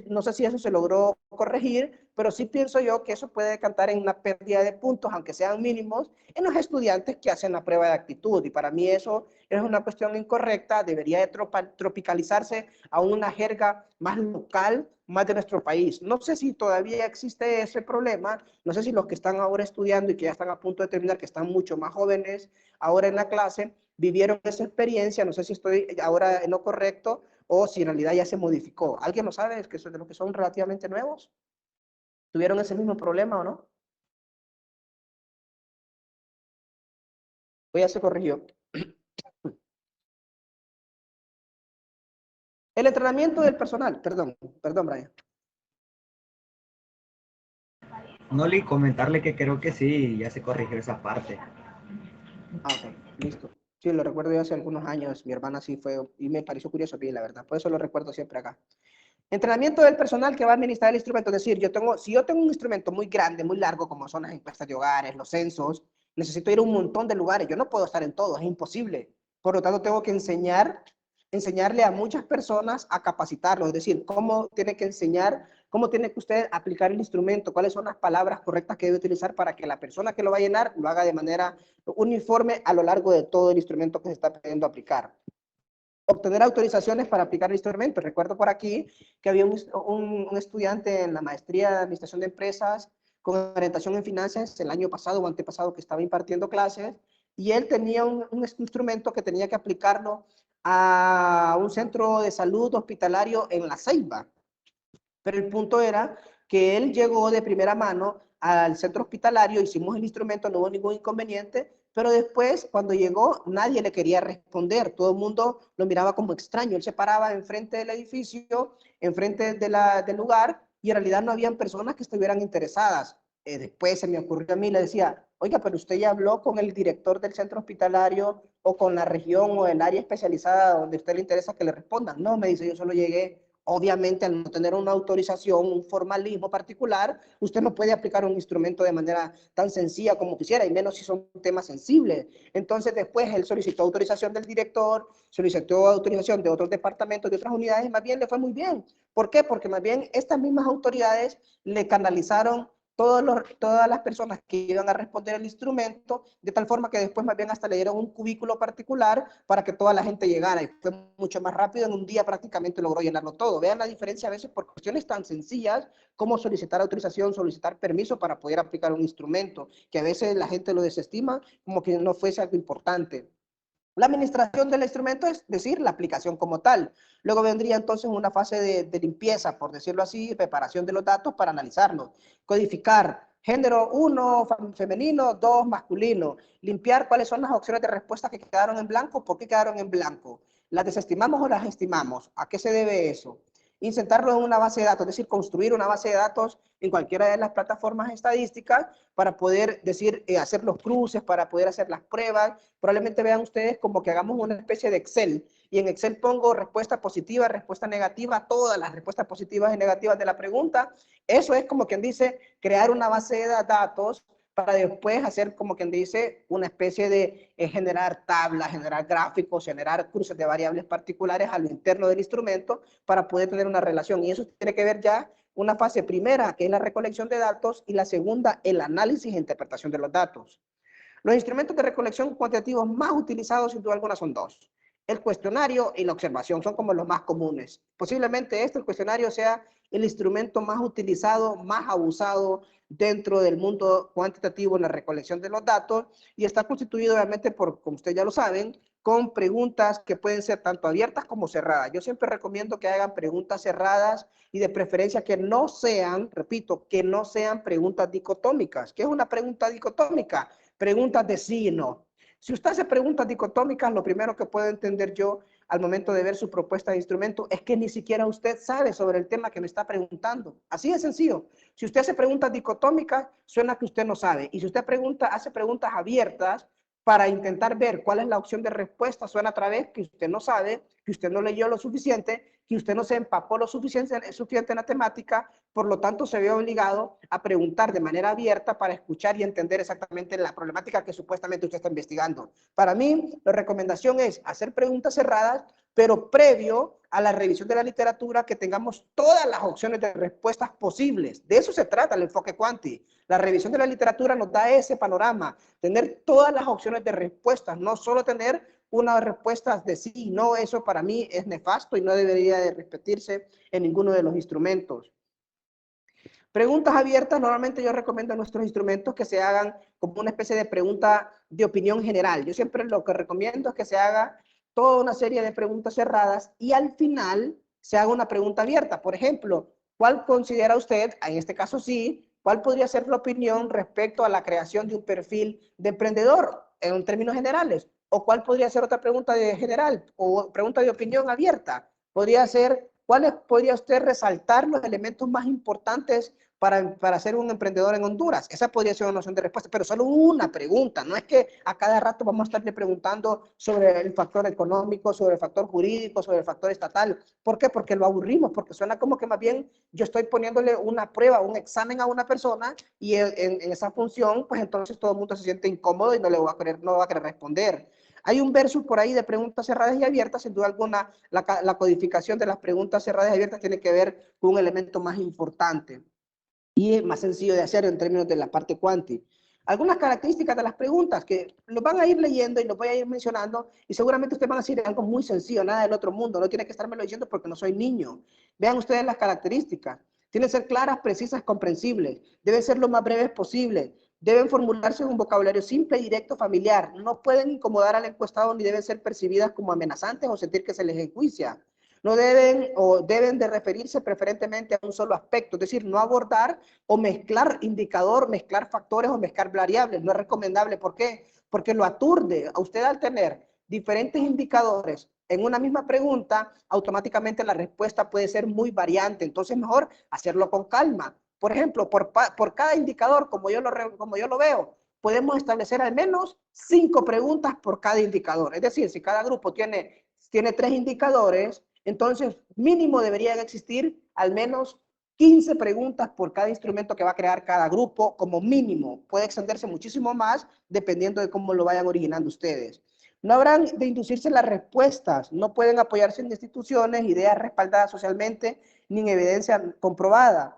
Speaker 1: no sé si eso se logró corregir, pero sí pienso yo que eso puede decantar en una pérdida de puntos, aunque sean mínimos, en los estudiantes que hacen la prueba de actitud. Y para mí eso es una cuestión incorrecta, debería de tropicalizarse a una jerga más local, más de nuestro país. No sé si todavía existe ese problema, no sé si los que están ahora estudiando y que ya están a punto de terminar, que están mucho más jóvenes ahora en la clase, vivieron esa experiencia, no sé si estoy ahora en lo correcto, o si en realidad ya se modificó. ¿Alguien lo sabe? Es que son de los que son relativamente nuevos. ¿Tuvieron ese mismo problema o no? O ya se corrigió. El entrenamiento del personal, perdón, Brian.
Speaker 2: No, le comentarle que creo que sí, ya se corrigió esa parte.
Speaker 1: Ah, ok, listo. Sí, lo recuerdo yo hace algunos años, mi hermana sí fue, y me pareció curioso, bien, la verdad, por eso lo recuerdo siempre acá. Entrenamiento del personal que va a administrar el instrumento, es decir, si yo tengo un instrumento muy grande, muy largo, como son las encuestas de hogares, los censos, necesito ir a un montón de lugares, yo no puedo estar en todos, es imposible. Por lo tanto, tengo que enseñarle a muchas personas a capacitarlos, es decir, cómo tiene que enseñar, cómo tiene que usted aplicar el instrumento, cuáles son las palabras correctas que debe utilizar para que la persona que lo va a llenar lo haga de manera uniforme a lo largo de todo el instrumento que se está pidiendo aplicar. Obtener autorizaciones para aplicar el instrumento. Recuerdo por aquí que había un estudiante en la maestría de administración de empresas con orientación en finanzas el año pasado o antepasado que estaba impartiendo clases, y él tenía un instrumento que tenía que aplicarlo a un centro de salud hospitalario en La Ceiba. Pero el punto era que él llegó de primera mano al centro hospitalario, hicimos el instrumento, no hubo ningún inconveniente, pero después, cuando llegó, nadie le quería responder, todo el mundo lo miraba como extraño, él se paraba enfrente del edificio, enfrente del lugar, y en realidad no habían personas que estuvieran interesadas. Después se me ocurrió a mí, le decía, oiga, pero usted ya habló con el director del centro hospitalario o con la región o el área especializada donde a usted le interesa que le respondan. No, me dice, yo solo llegué. Obviamente, al no tener una autorización, un formalismo particular, usted no puede aplicar un instrumento de manera tan sencilla como quisiera, y menos si son temas sensibles. Entonces, después él solicitó autorización del director, solicitó autorización de otros departamentos, de otras unidades, y más bien le fue muy bien. ¿Por qué? Porque más bien estas mismas autoridades le canalizaron todas las personas que iban a responder el instrumento, de tal forma que después más bien hasta le dieron un cubículo particular para que toda la gente llegara, y fue mucho más rápido, en un día prácticamente logró llenarlo todo. Vean la diferencia a veces por cuestiones tan sencillas como solicitar autorización, solicitar permiso para poder aplicar un instrumento, que a veces la gente lo desestima como que no fuese algo importante. La administración del instrumento es decir, la aplicación como tal. Luego vendría entonces una fase de limpieza, por decirlo así, preparación de los datos para analizarlos. Codificar género 1 femenino, 2 masculino. Limpiar cuáles son las opciones de respuesta que quedaron en blanco, por qué quedaron en blanco. ¿Las desestimamos o las estimamos? ¿A qué se debe eso? Insertarlo en una base de datos, es decir, construir una base de datos en cualquiera de las plataformas estadísticas para poder decir, hacer los cruces, para poder hacer las pruebas. Probablemente vean ustedes como que hagamos una especie de Excel, y en Excel pongo respuesta positiva, respuesta negativa, todas las respuestas positivas y negativas de la pregunta. Eso es como quien dice crear una base de datos para después hacer como quien dice una especie de generar tablas, generar gráficos, generar cruces de variables particulares a lo interno del instrumento para poder tener una relación. Y eso tiene que ver ya una fase primera, que es la recolección de datos, y la segunda, el análisis e interpretación de los datos. Los instrumentos de recolección cuantitativos más utilizados, sin duda alguna, son dos. El cuestionario y la observación son como los más comunes. Posiblemente el cuestionario sea el instrumento más utilizado, más abusado dentro del mundo cuantitativo en la recolección de los datos, y está constituido obviamente por, como ustedes ya lo saben, con preguntas que pueden ser tanto abiertas como cerradas. Yo siempre recomiendo que hagan preguntas cerradas y de preferencia que no sean, repito, que no sean preguntas dicotómicas. ¿Qué es una pregunta dicotómica? Preguntas de sí y no. Si usted hace preguntas dicotómicas, lo primero que puedo entender yo al momento de ver su propuesta de instrumento es que ni siquiera usted sabe sobre el tema que me está preguntando. Así de sencillo. Si usted hace preguntas dicotómicas, suena que usted no sabe. Y si usted hace preguntas abiertas, para intentar ver cuál es la opción de respuesta, suena otra vez que usted no sabe, que usted no leyó lo suficiente, que usted no se empapó lo suficiente en la temática, por lo tanto se ve obligado a preguntar de manera abierta para escuchar y entender exactamente la problemática que supuestamente usted está investigando. Para mí, la recomendación es hacer preguntas cerradas, pero previo a la revisión de la literatura, que tengamos todas las opciones de respuestas posibles. De eso se trata el enfoque Quanti. La revisión de la literatura nos da ese panorama, tener todas las opciones de respuestas, no solo tener unas respuestas de sí, no, eso para mí es nefasto y no debería de repetirse en ninguno de los instrumentos. Preguntas abiertas, normalmente yo recomiendo a nuestros instrumentos que se hagan como una especie de pregunta de opinión general. Yo siempre lo que recomiendo es que se haga toda una serie de preguntas cerradas y al final se haga una pregunta abierta. Por ejemplo, ¿cuál considera usted, en este caso sí, cuál podría ser la opinión respecto a la creación de un perfil de emprendedor en términos generales? ¿O cuál podría ser otra pregunta de general o pregunta de opinión abierta? Podría ser, ¿cuáles podría usted resaltar los elementos más importantes para ser un emprendedor en Honduras? Esa podría ser una opción de respuesta, pero solo una pregunta. No es que a cada rato vamos a estarle preguntando sobre el factor económico, sobre el factor jurídico, sobre el factor estatal. ¿Por qué? Porque lo aburrimos, porque suena como que más bien yo estoy poniéndole una prueba, un examen a una persona y en esa función, pues entonces todo el mundo se siente incómodo y no le va a querer, no va a querer responder. Hay un versus por ahí de preguntas cerradas y abiertas, sin duda alguna, la codificación de las preguntas cerradas y abiertas tiene que ver con un elemento más importante y es más sencillo de hacer en términos de la parte cuanti. Algunas características de las preguntas que lo van a ir leyendo y los voy a ir mencionando y seguramente ustedes van a decir algo muy sencillo, nada del otro mundo, no tiene que estármelo diciendo porque no soy niño. Vean ustedes las características. Tienen que ser claras, precisas, comprensibles. Deben ser lo más breves posible. Deben formularse en un vocabulario simple, directo, familiar. No pueden incomodar al encuestado ni deben ser percibidas como amenazantes o sentir que se les enjuicia. No deben o deben de referirse preferentemente a un solo aspecto, es decir, no abordar o mezclar indicador, mezclar factores o mezclar variables. No es recomendable. ¿Por qué? Porque lo aturde. A usted al tener diferentes indicadores en una misma pregunta, automáticamente la respuesta puede ser muy variante. Entonces, mejor hacerlo con calma. Por ejemplo, por cada indicador, como yo lo veo, podemos establecer al menos 5 preguntas por cada indicador. Es decir, si cada grupo tiene 3 indicadores, entonces mínimo deberían existir al menos 15 preguntas por cada instrumento que va a crear cada grupo, como mínimo. Puede extenderse muchísimo más dependiendo de cómo lo vayan originando ustedes. No habrán de inducirse las respuestas, no pueden apoyarse en instituciones, ideas respaldadas socialmente, ni en evidencia comprobada.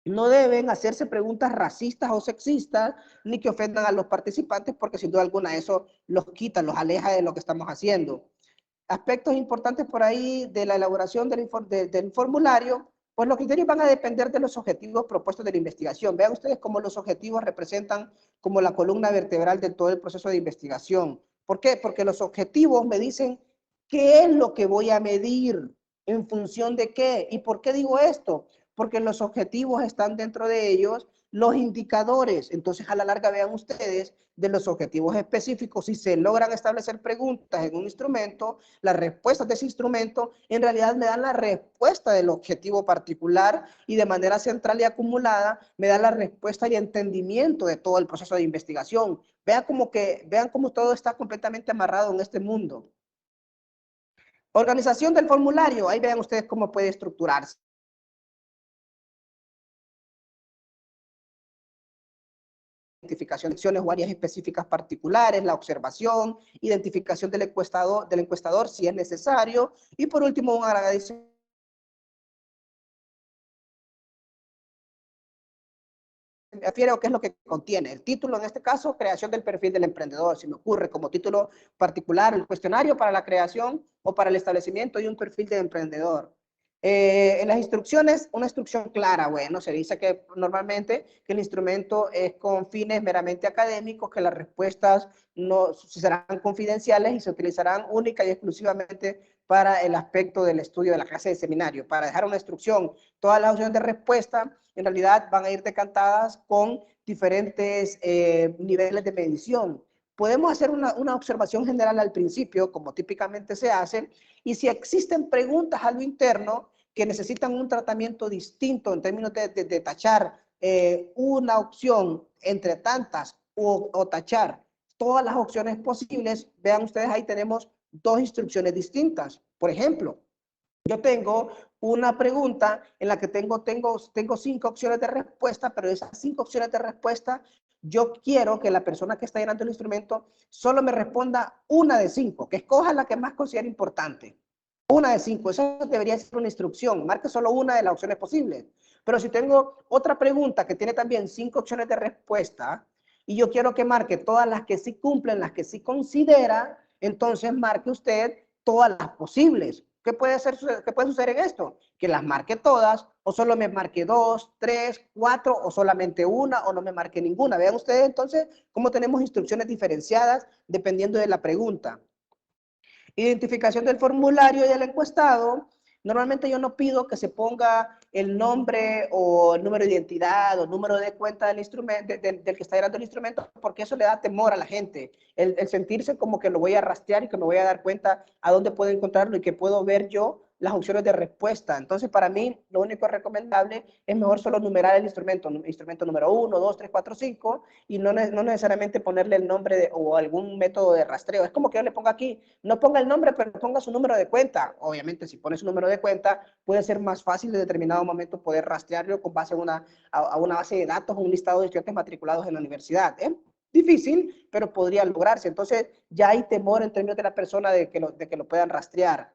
Speaker 1: No deben hacerse preguntas racistas o sexistas, ni que ofendan a los participantes, porque sin duda alguna eso los quita, los aleja de lo que estamos haciendo. Aspectos importantes por ahí de la elaboración del formulario, pues los criterios van a depender de los objetivos propuestos de la investigación. Vean ustedes cómo los objetivos representan como la columna vertebral de todo el proceso de investigación. ¿Por qué? Porque los objetivos me dicen qué es lo que voy a medir, en función de qué. ¿Y por qué digo esto? Porque los objetivos están dentro de ellos los indicadores. Entonces, a la larga, vean ustedes de los objetivos específicos, si se logran establecer preguntas en un instrumento, las respuestas de ese instrumento en realidad me dan la respuesta del objetivo particular y de manera central y acumulada me dan la respuesta y entendimiento de todo el proceso de investigación. Vean cómo todo está completamente amarrado en este mundo. Organización del formulario, ahí vean ustedes cómo puede estructurarse. Identificación de acciones o áreas específicas particulares, la observación, identificación del encuestador si es necesario, y por último un agradecimiento. Me refiero a qué es lo que contiene. El título, en este caso, creación del perfil del emprendedor. Si me ocurre como título particular el cuestionario para la creación o para el establecimiento de un perfil de emprendedor. En las instrucciones, una instrucción clara, bueno, se dice que normalmente que el instrumento es con fines meramente académicos, que las respuestas no serán confidenciales y se utilizarán única y exclusivamente para el aspecto del estudio de la clase de seminario. Para dejar una instrucción, todas las opciones de respuesta en realidad van a ir decantadas con diferentes niveles de medición. Podemos hacer una observación general al principio, como típicamente se hace, y si existen preguntas a lo interno que necesitan un tratamiento distinto en términos de tachar una opción entre tantas o tachar todas las opciones posibles. Vean ustedes, ahí tenemos dos instrucciones distintas. Por ejemplo, yo tengo una pregunta en la que tengo 5 opciones de respuesta, pero de esas 5 opciones de respuesta, yo quiero que la persona que está llenando el instrumento solo me responda una de 5, que escoja la que más considere importante. Una de 5, eso debería ser una instrucción, marque solo una de las opciones posibles. Pero si tengo otra pregunta que tiene también 5 opciones de respuesta y yo quiero que marque todas las que sí cumplen, las que sí considera, entonces marque usted todas las posibles. ¿Qué puede suceder en esto? Que las marque todas, o solo me marque 2, 3, 4, o solamente una, o no me marque ninguna. Vean ustedes entonces cómo tenemos instrucciones diferenciadas dependiendo de la pregunta. Identificación del formulario y del encuestado. Normalmente yo no pido que se ponga el nombre o el número de identidad o número de cuenta del instrumento, del que está llenando el instrumento, porque eso le da temor a la gente. El sentirse como que lo voy a rastrear y que me voy a dar cuenta a dónde puedo encontrarlo y que puedo ver yo las opciones de respuesta. Entonces, para mí, lo único recomendable es mejor solo numerar el instrumento número 1, 2, 3, 4, 5, y no necesariamente ponerle el nombre o algún método de rastreo. Es como que yo le pongo aquí, no ponga el nombre, pero ponga su número de cuenta. Obviamente, si pone su número de cuenta, puede ser más fácil en determinado momento poder rastrearlo con base a una base de datos o un listado de estudiantes matriculados en la universidad. Difícil, pero podría lograrse. Entonces, ya hay temor en términos de la persona de que lo puedan rastrear.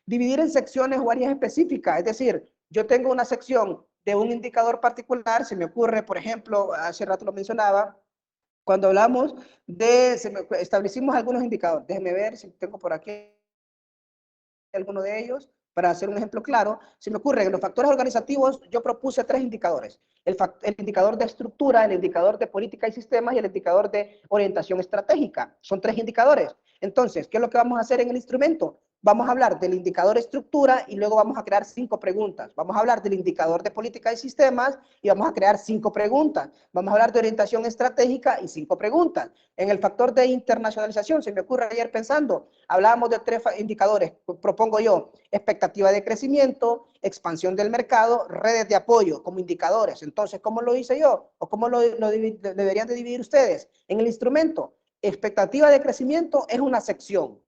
Speaker 1: Dividir en secciones o áreas específicas, es decir, yo tengo una sección de un indicador particular, se me ocurre, por ejemplo, hace rato lo mencionaba, cuando hablamos establecimos algunos indicadores, déjenme ver si tengo por aquí alguno de ellos, para hacer un ejemplo claro, se me ocurre en los factores organizativos, yo propuse 3 indicadores, el indicador de estructura, el indicador de política y sistemas y el indicador de orientación estratégica, son 3 indicadores. Entonces, ¿qué es lo que vamos a hacer en el instrumento? Vamos a hablar del indicador estructura y luego vamos a crear 5 preguntas. Vamos a hablar del indicador de política y sistemas y vamos a crear 5 preguntas. Vamos a hablar de orientación estratégica y 5 preguntas. En el factor de internacionalización, se me ocurre ayer pensando, hablábamos de 3 indicadores, propongo yo, expectativa de crecimiento, expansión del mercado, redes de apoyo como indicadores. Entonces, ¿cómo lo hice yo? ¿O cómo lo deberían de dividir ustedes? En el instrumento, expectativa de crecimiento es una sección.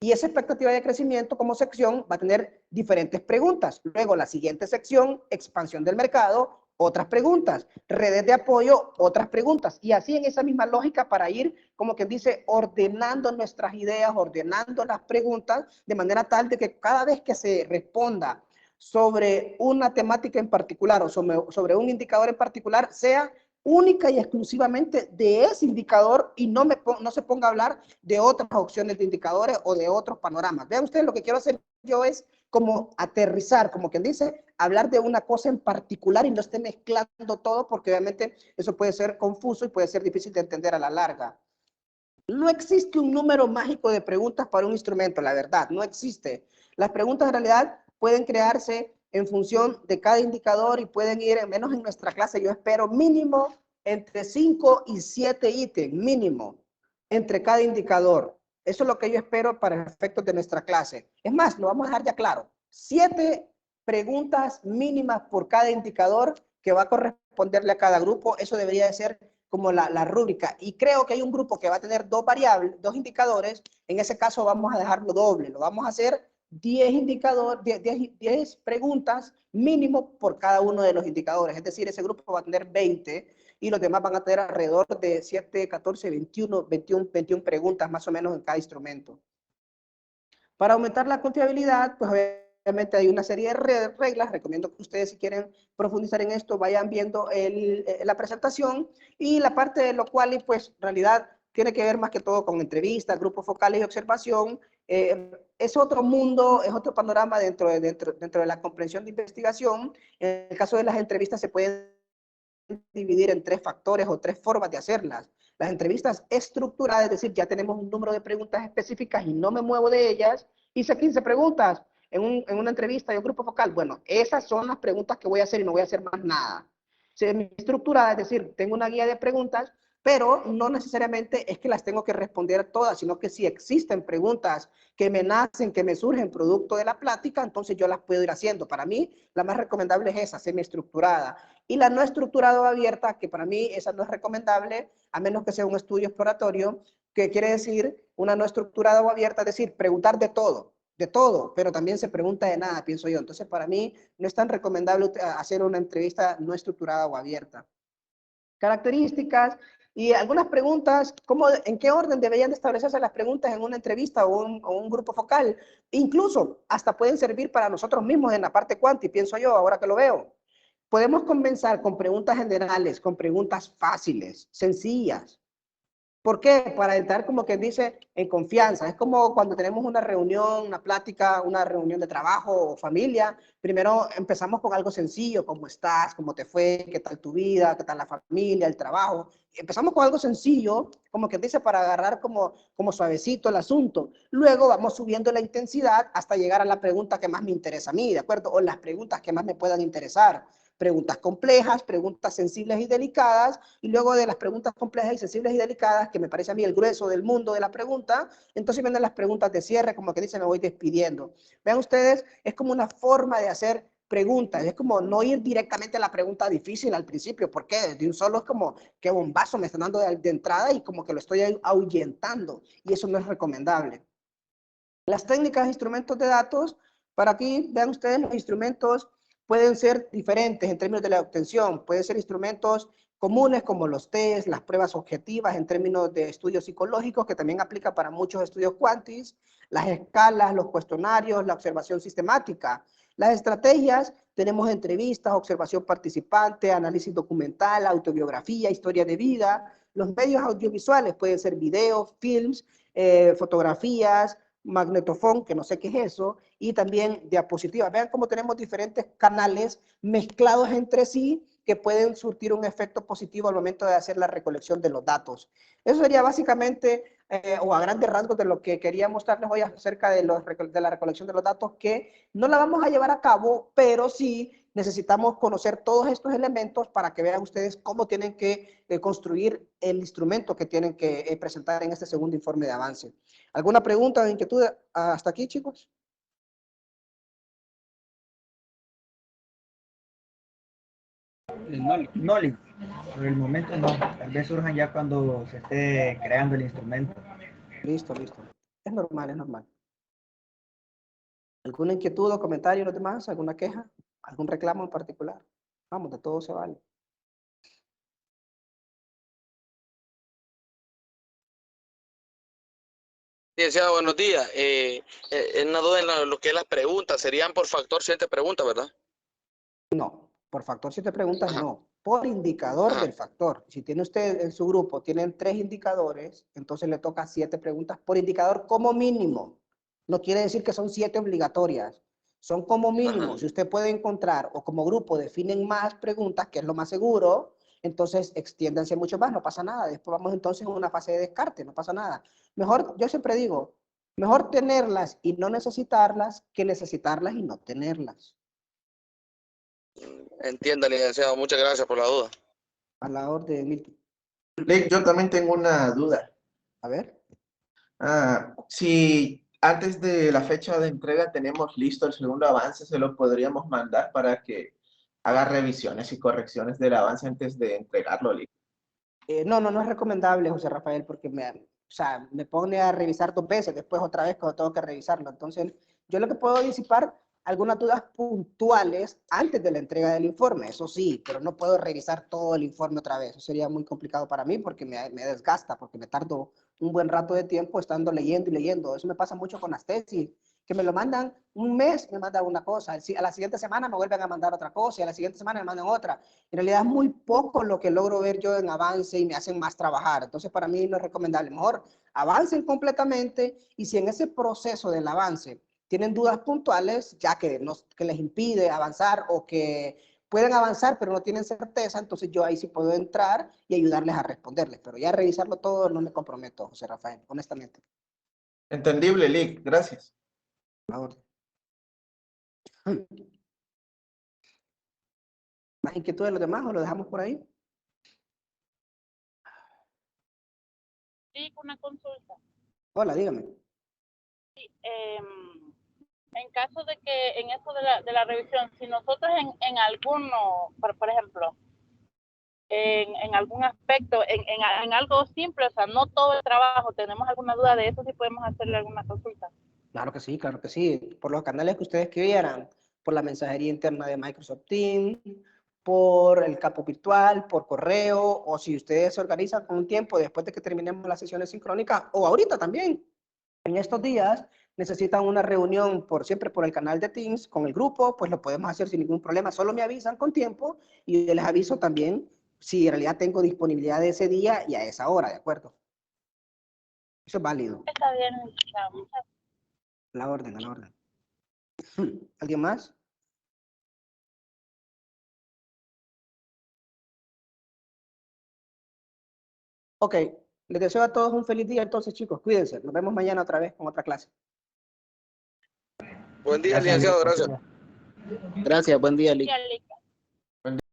Speaker 1: Y esa expectativa de crecimiento como sección va a tener diferentes preguntas. Luego, la siguiente sección, expansión del mercado, otras preguntas. Redes de apoyo, otras preguntas. Y así en esa misma lógica para ir, como quien dice, ordenando nuestras ideas, ordenando las preguntas, de manera tal de que cada vez que se responda sobre una temática en particular o sobre un indicador en particular, sea única y exclusivamente de ese indicador y no se ponga a hablar de otras opciones de indicadores o de otros panoramas. Vean ustedes, lo que quiero hacer yo es como aterrizar, como quien dice, hablar de una cosa en particular y no esté mezclando todo, porque obviamente eso puede ser confuso y puede ser difícil de entender a la larga. No existe un número mágico de preguntas para un instrumento, la verdad, no existe. Las preguntas en realidad pueden crearse en función de cada indicador y pueden ir, menos en nuestra clase, yo espero mínimo entre 5 y 7 ítems, mínimo, entre cada indicador. Eso es lo que yo espero para efectos de nuestra clase. Es más, lo vamos a dejar ya claro. 7 preguntas mínimas por cada indicador que va a corresponderle a cada grupo. Eso debería de ser como la rúbrica. Y creo que hay un grupo que va a tener 2 variables, 2 indicadores. En ese caso vamos a dejarlo doble. Lo vamos a hacer 10 indicadores, 10 preguntas mínimo por cada uno de los indicadores. Es decir, ese grupo va a tener 20 y los demás van a tener alrededor de 7, 14, 21 preguntas más o menos en cada instrumento. Para aumentar la confiabilidad, pues obviamente hay una serie de reglas. Recomiendo que ustedes, si quieren profundizar en esto, vayan viendo la presentación y la parte de lo cual, pues, en realidad tiene que ver más que todo con entrevistas, grupos focales y observación. Es otro mundo, es otro panorama dentro de la comprensión de investigación. En el caso de las entrevistas se pueden dividir en 3 factores o 3 formas de hacerlas. Las entrevistas estructuradas, es decir, ya tenemos un número de preguntas específicas y no me muevo de ellas. Hice 15 preguntas en una entrevista y un grupo focal. Bueno, esas son las preguntas que voy a hacer y no voy a hacer más nada. Semi-estructurada, es decir, tengo una guía de preguntas, pero no necesariamente es que las tengo que responder todas, sino que si existen preguntas que me nacen, que me surgen producto de la plática, entonces yo las puedo ir haciendo. Para mí, la más recomendable es esa, semi-estructurada. Y la no estructurada o abierta, que para mí esa no es recomendable, a menos que sea un estudio exploratorio, que quiere decir una no estructurada o abierta, es decir, preguntar de todo, pero también se pregunta de nada, pienso yo. Entonces, para mí no es tan recomendable hacer una entrevista no estructurada o abierta. Características y algunas preguntas, ¿en qué orden deberían de establecerse las preguntas en una entrevista o un grupo focal? Incluso hasta pueden servir para nosotros mismos en la parte cuanti, pienso yo, ahora que lo veo. Podemos comenzar con preguntas generales, con preguntas fáciles, sencillas. ¿Por qué? Para entrar, como que dice, en confianza. Es como cuando tenemos una reunión, una plática, una reunión de trabajo o familia. Primero empezamos con algo sencillo, ¿cómo estás? ¿Cómo te fue? ¿Qué tal tu vida? ¿Qué tal la familia? ¿El trabajo? Empezamos con algo sencillo, como que dice, para agarrar como suavecito el asunto. Luego vamos subiendo la intensidad hasta llegar a la pregunta que más me interesa a mí, ¿de acuerdo? O las preguntas que más me puedan interesar. Preguntas complejas, preguntas sensibles y delicadas, y luego de las preguntas complejas y sensibles y delicadas, que me parece a mí el grueso del mundo de la pregunta, entonces vienen las preguntas de cierre, como que dice, me voy despidiendo. Vean ustedes, es como una forma de hacer preguntas, es como no ir directamente a la pregunta difícil al principio, porque de un solo es como que bombazo me están dando de entrada y como que lo estoy ahuyentando, y eso no es recomendable. Las técnicas e instrumentos de datos, para aquí, vean ustedes, los instrumentos pueden ser diferentes en términos de la obtención. Pueden ser instrumentos comunes como los test, las pruebas objetivas en términos de estudios psicológicos, que también aplica para muchos estudios cuantis, las escalas, los cuestionarios, la observación sistemática. Las estrategias, tenemos entrevistas, observación participante, análisis documental, autobiografía, historia de vida. Los medios audiovisuales pueden ser videos, films, fotografías, magnetofón, que no sé qué es eso, y también diapositivas. Vean cómo tenemos diferentes canales mezclados entre sí que pueden surtir un efecto positivo al momento de hacer la recolección de los datos. Eso sería básicamente, o a grandes rasgos, de lo que quería mostrarles hoy acerca de la recolección de los datos, que no la vamos a llevar a cabo, pero sí necesitamos conocer todos estos elementos para que vean ustedes cómo tienen que construir el instrumento que tienen que presentar en este segundo informe de avance. ¿Alguna pregunta o inquietud hasta aquí, chicos?
Speaker 2: No, Lick, por el momento no. Tal vez surjan ya cuando se esté creando el instrumento.
Speaker 1: Listo, listo. Es normal, es normal. ¿Alguna inquietud o comentario los demás? ¿Alguna queja? ¿Algún reclamo en particular? Vamos, de todo se vale.
Speaker 3: Sí, decía, buenos días. Una duda en lo que es las preguntas. Serían por factor 7 preguntas, ¿verdad?
Speaker 1: No, por factor, si te preguntas,
Speaker 3: Ajá,
Speaker 1: no. Por indicador
Speaker 3: ajá.
Speaker 1: del factor. Si tiene usted en su grupo, tienen 3 indicadores, entonces le toca 7 preguntas por indicador como mínimo. No quiere decir que son 7 obligatorias. Son como
Speaker 3: Ajá.
Speaker 1: mínimo. Si usted puede encontrar o como grupo definen más preguntas, que es lo más seguro, entonces extiéndanse mucho más, no pasa nada. Después vamos entonces a una fase de descarte, no pasa nada. Mejor, yo siempre digo, mejor tenerlas y no necesitarlas que necesitarlas y no tenerlas.
Speaker 3: Entienda, licenciado. Muchas gracias por la duda.
Speaker 1: A la orden, Milton.
Speaker 4: Lick, yo también tengo una duda.
Speaker 1: A ver.
Speaker 4: Si antes de la fecha de entrega tenemos listo el segundo avance, se lo podríamos mandar para que haga revisiones y correcciones del avance antes de entregarlo, Lick.
Speaker 1: No es recomendable, José Rafael, porque me pone a revisar 2 veces, después otra vez cuando tengo que revisarlo. Entonces, yo lo que puedo disipar algunas dudas puntuales antes de la entrega del informe, eso sí, pero no puedo revisar todo el informe otra vez. Eso sería muy complicado para mí porque me desgasta, porque me tardo un buen rato de tiempo estando leyendo y leyendo. Eso me pasa mucho con las tesis, que me lo mandan un mes, me mandan una cosa, a la siguiente semana me vuelven a mandar otra cosa, y a la siguiente semana me mandan otra. En realidad es muy poco lo que logro ver yo en avance y me hacen más trabajar. Entonces, para mí no es recomendable. Mejor avancen completamente y si en ese proceso del avance tienen dudas puntuales, ya que les impide avanzar o que pueden avanzar pero no tienen certeza, entonces yo ahí sí puedo entrar y ayudarles a responderles. Pero ya revisarlo todo no me comprometo, José Rafael, honestamente.
Speaker 4: Entendible, Lick. Gracias.
Speaker 1: ¿Más inquietud de los demás o lo dejamos por ahí?
Speaker 5: Sí, una consulta.
Speaker 1: Hola, dígame.
Speaker 5: Sí, En caso de que en eso de la revisión, si nosotros en alguno, por ejemplo, en algún aspecto, en algo simple, o sea, no todo el trabajo, tenemos alguna duda de eso, si podemos hacerle alguna consulta.
Speaker 1: Claro que sí, claro que sí. Por los canales que ustedes quieran, por la mensajería interna de Microsoft Teams, por el capo virtual, por correo, o si ustedes se organizan con un tiempo después de que terminemos las sesiones sincrónicas, o ahorita también, en estos días, necesitan una reunión siempre por el canal de Teams con el grupo, pues lo podemos hacer sin ningún problema. Solo me avisan con tiempo y yo les aviso también si en realidad tengo disponibilidad de ese día y a esa hora, ¿de acuerdo? Eso es válido.
Speaker 5: Está bien,
Speaker 1: La orden, a la orden. ¿Alguien más? Ok, les deseo a todos un feliz día entonces, chicos. Cuídense. Nos vemos mañana otra vez con otra clase.
Speaker 3: Buen día,
Speaker 2: Gracias,
Speaker 3: licenciado,
Speaker 2: Lick.
Speaker 3: gracias.
Speaker 1: Gracias, buen día, Lick.
Speaker 5: ya,